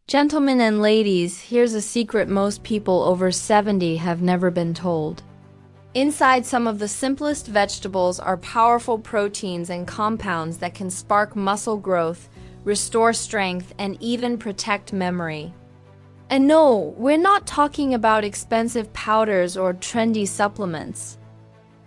Gentlemen and ladies, here's a secret most people over 70 have never been told. Inside some of the simplest vegetables are powerful proteins and compounds that can spark muscle growth, restore strength, and even protect memory. And no, we're not talking about expensive powders or trendy supplements.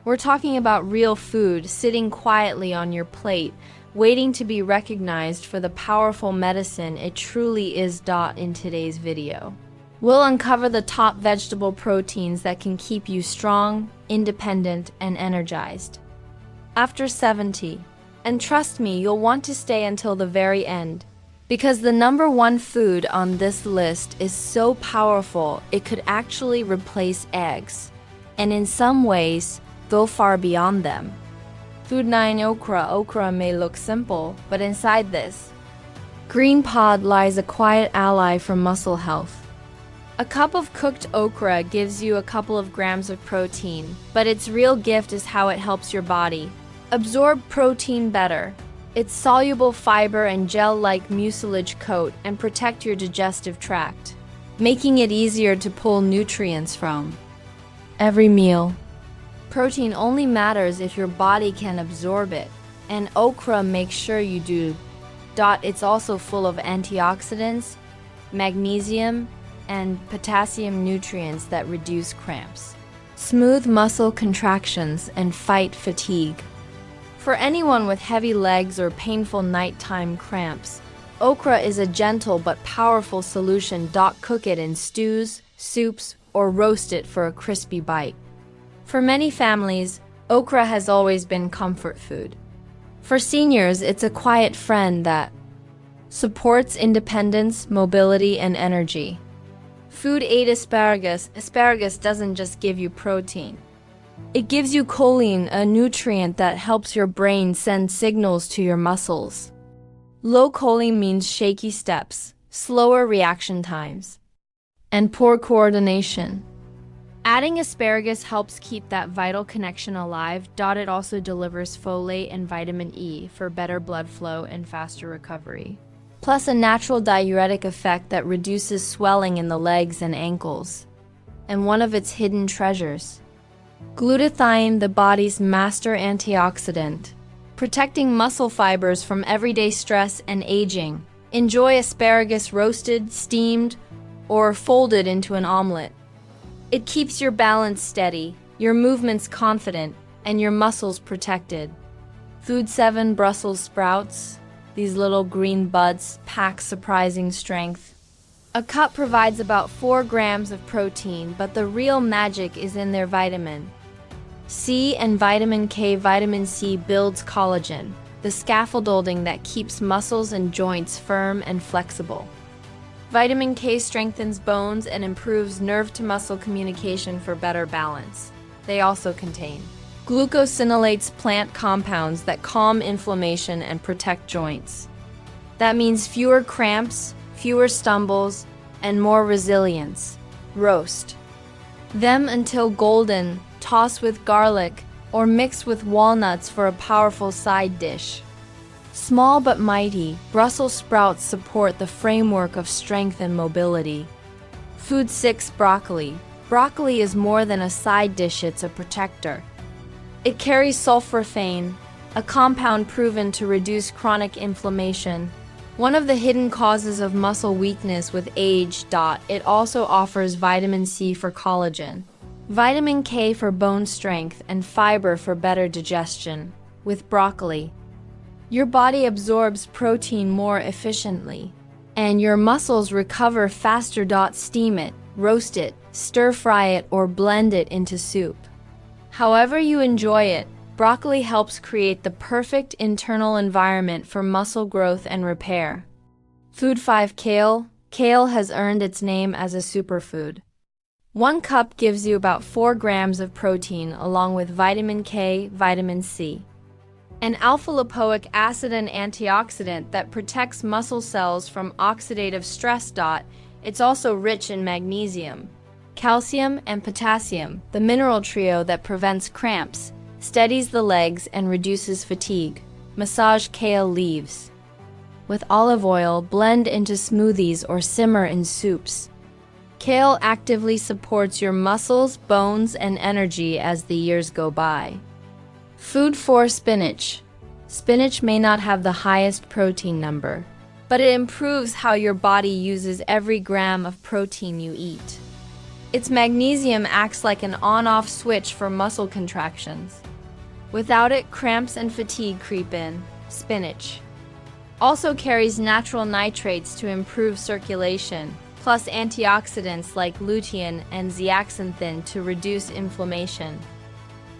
We're talking about real food sitting quietly on your plate, waiting to be recognized for the powerful medicine it truly is. In today's video, we'll uncover the top vegetable proteins that can keep you strong, independent, and energized after 70. And trust me, you'll want to stay until the very end, because the number one food on this list is so powerful it could actually replace eggs, and in some ways, go far beyond them. Food 9. Okra. Okra may look simple, but inside this green pod lies a quiet ally for muscle health. A cup of cooked okra gives you a couple of grams of protein, but its real gift is how it helps your body absorb protein better. Its soluble fiber and gel-like mucilage coat and protect your digestive tract, making it easier to pull nutrients from every meal. Protein only matters if your body can absorb it, and okra makes sure you do. It's also full of antioxidants, magnesium, and potassium nutrients that reduce cramps, smooth muscle contractions, and fight fatigue. For anyone with heavy legs or painful nighttime cramps, okra is a gentle but powerful solution. Cook it in stews, soups, or roast it for a crispy bite. For many families, okra has always been comfort food. For seniors, it's a quiet friend that supports independence, mobility, and energy. Food 8. Asparagus. Asparagus doesn't just give you protein. It gives you choline, a nutrient that helps your brain send signals to your muscles. Low choline means shaky steps, slower reaction times, and poor coordination. Adding asparagus helps keep that vital connection alive. It also delivers folate and vitamin E for better blood flow and faster recovery, plus a natural diuretic effect that reduces swelling in the legs and ankles. And one of its hidden treasures, glutathione, the body's master antioxidant, protecting muscle fibers from everyday stress and aging. Enjoy asparagus roasted, steamed, or folded into an omelet. It keeps your balance steady, your movements confident, and your muscles protected. Food 7. Brussels sprouts. These little green buds pack surprising strength. A cup provides about 4 grams of protein, but the real magic is in their vitamin C and vitamin K. Vitamin C builds collagen, the scaffolding that keeps muscles and joints firm and flexible. Vitamin K strengthens bones and improves nerve-to-muscle communication for better balance. They also contain glucosinolates, plant compounds that calm inflammation and protect joints. That means fewer cramps, fewer stumbles, and more resilience. Roast them until golden, toss with garlic, or mix with walnuts for a powerful side dish. Small but mighty, Brussels sprouts support the framework of strength and mobility. Food 6. Broccoli. Broccoli is more than a side dish, it's a protector. It carries sulforaphane, a compound proven to reduce chronic inflammation, one of the hidden causes of muscle weakness with age. It also offers vitamin C for collagen, vitamin K for bone strength, and fiber for better digestion. With broccoli, your body absorbs protein more efficiently, and your muscles recover faster. Steam it, roast it, stir-fry it, or blend it into soup. However you enjoy it, broccoli helps create the perfect internal environment for muscle growth and repair. Food 5. Kale. Kale has earned its name as a superfood. 1 cup gives you about 4 grams of protein along with vitamin K, vitamin C, an alpha-lipoic acid and antioxidant that protects muscle cells from oxidative stress. It's also rich in magnesium, calcium, and potassium, the mineral trio that prevents cramps, steadies the legs, and reduces fatigue. Massage kale leaves. with olive oil, blend into smoothies or simmer in soups. Kale actively supports your muscles, bones, and energy as the years go by. Food for spinach. Spinach may not have the highest protein number, but it improves how your body uses every gram of protein you eat. Its magnesium acts like an on-off switch for muscle contractions. Without it, cramps and fatigue creep in. Spinach also carries natural nitrates to improve circulation, plus antioxidants like lutein and zeaxanthin to reduce inflammation.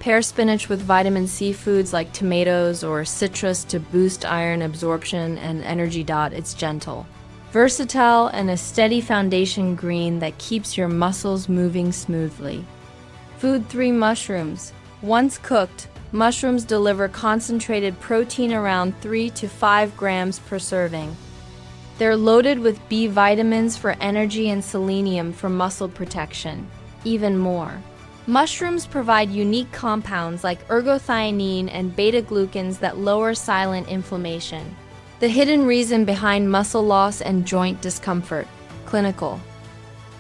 Pair spinach with vitamin C foods like tomatoes or citrus to boost iron absorption and energy. It's gentle, versatile, and a steady foundation green that keeps your muscles moving smoothly. Food 3. Mushrooms. Once cooked, mushrooms deliver concentrated protein around 3 to 5 grams per serving. They're loaded with B vitamins for energy and selenium for muscle protection. Even more. Mushrooms provide unique compounds like ergothioneine and beta-glucans that lower silent inflammation. The hidden reason behind muscle loss and joint discomfort. Clinical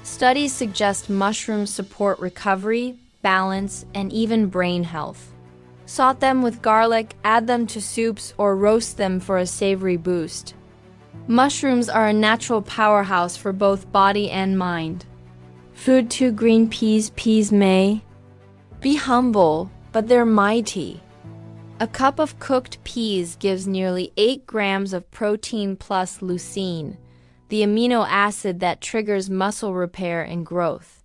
studies suggest mushrooms support recovery, balance, and even brain health. Saute them with garlic, add them to soups, or roast them for a savory boost. Mushrooms are a natural powerhouse for both body and mind. Food 2. Green peas. Peas may be humble, but they're mighty. A cup of cooked peas gives nearly 8 grams of protein plus leucine, the amino acid that triggers muscle repair and growth.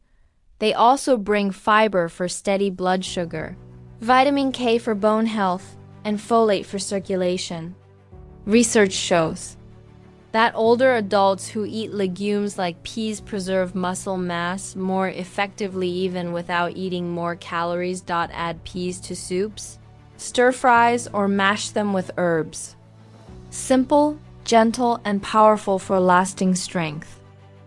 They also bring fiber for steady blood sugar, vitamin K for bone health, and folate for circulation. Research shows that older adults who eat legumes like peas preserve muscle mass more effectively even without eating more calories. Add peas to soups, stir fries, or mash them with herbs. Simple, gentle, and powerful for lasting strength.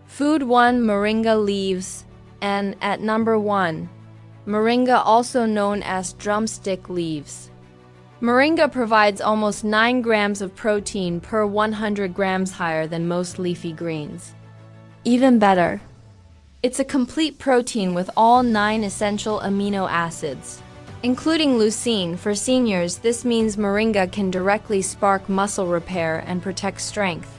Food 1. Moringa leaves. And at number 1, moringa, also known as drumstick leaves. Moringa provides almost 9 grams of protein per 100 grams, higher than most leafy greens. Even better, it's a complete protein with all 9 essential amino acids, including leucine. For seniors, this means moringa can directly spark muscle repair and protect strength.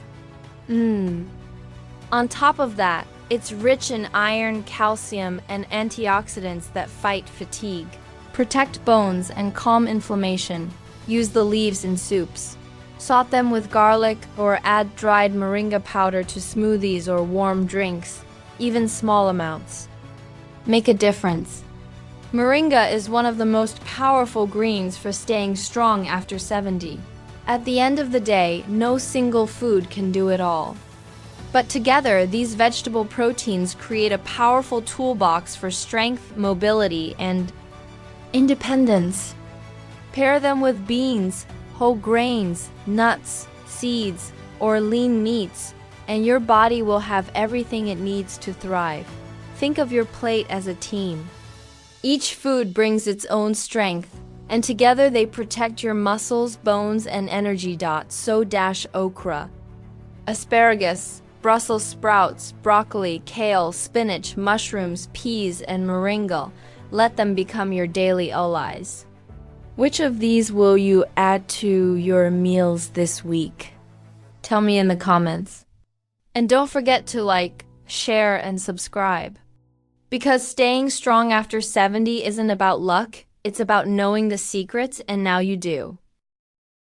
On top of that, it's rich in iron, calcium, and antioxidants that fight fatigue, protect bones, and calm inflammation. Use the leaves in soups. Saute them with garlic or add dried moringa powder to smoothies or warm drinks, even small amounts. Make a difference. Moringa is one of the most powerful greens for staying strong after 70. At the end of the day, no single food can do it all. But together, these vegetable proteins create a powerful toolbox for strength, mobility, and independence. Pair them with beans, whole grains, nuts, seeds, or lean meats, and your body will have everything it needs to thrive. Think of your plate as a team. Each food brings its own strength, and together they protect your muscles, bones, and energy. Okra, asparagus, Brussels sprouts, broccoli, kale, spinach, mushrooms, peas, and moringa. Let them become your daily allies. Which of these will you add to your meals this week? Tell me in the comments. And don't forget to like, share, and subscribe. Because staying strong after 70 isn't about luck, it's about knowing the secrets, and now you do.